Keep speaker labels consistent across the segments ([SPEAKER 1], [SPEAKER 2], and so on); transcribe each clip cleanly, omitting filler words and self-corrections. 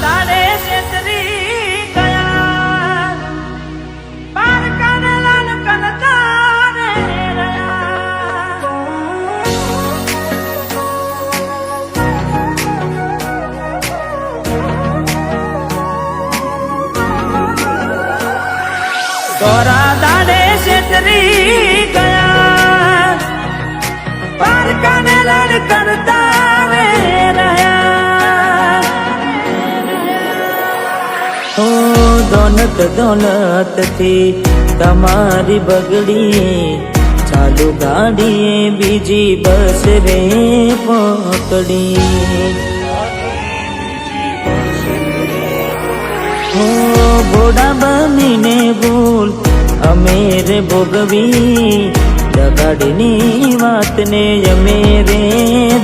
[SPEAKER 1] દાડે છેતરી ગયા પારકાને લાલ કનતા રે રહ્યા તોરા દાડે છેતરી ગયા પારકાને લાલ કનતા રે રહ્યા દોલત થી તમારી બગડી ચાલુ ગાડી બીજી બસ રે પકડી ભોળા બનીને ભૂલ અમે રે ભોગવી દગાડીની વાતને અમે રે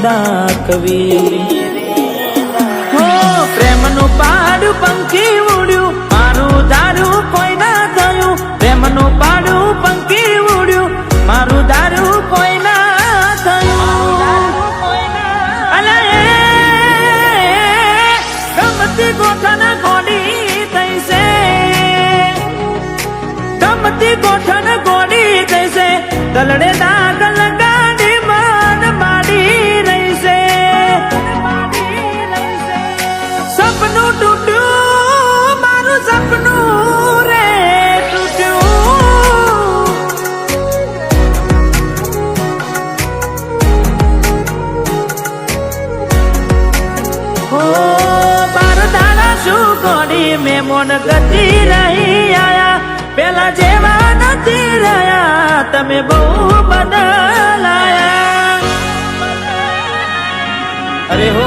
[SPEAKER 1] દાખવી પ્રેમનું પાડું પંખી ઉડ્યું મારું દારૂ કોઈ ના થયું પ્રેમનું પાડું પંખી ઉડ્યું મારું દારૂ કોઈ ના થયું અલે ગમતી ગોઠણ ગોડી થઈ છે ગમતી ગોઠણ ગોડી થઈ છે ગલડે દાગ લગાડી મન માડી રહી છે સપનું તૂટ્યું મારું સપનું રે તૂટ્યું ઓ બાર દાડા શું કોડી મેં મોન ગતિ રહી આયા પેલા જેવા નથી રહ્યા તમે બહુ બદલાયા અરે હો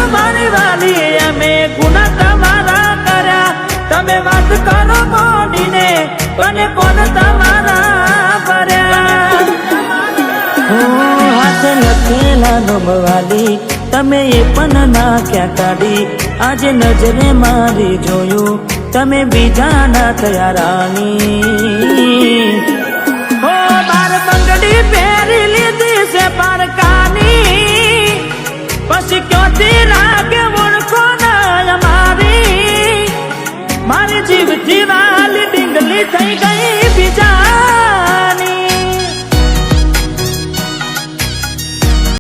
[SPEAKER 1] મારી વાલી અમે ગુના તમારા કર્યા તમે વાત કરો મોડીને અને કોણ તમારા ભર્યા હાથ લખેલા નમવાલી તમે એ પણ નાખ્યા કાઢી આજે નજરે મારી જોયું તમે બીજા ના થયા રાણી હો માર બંગડી પે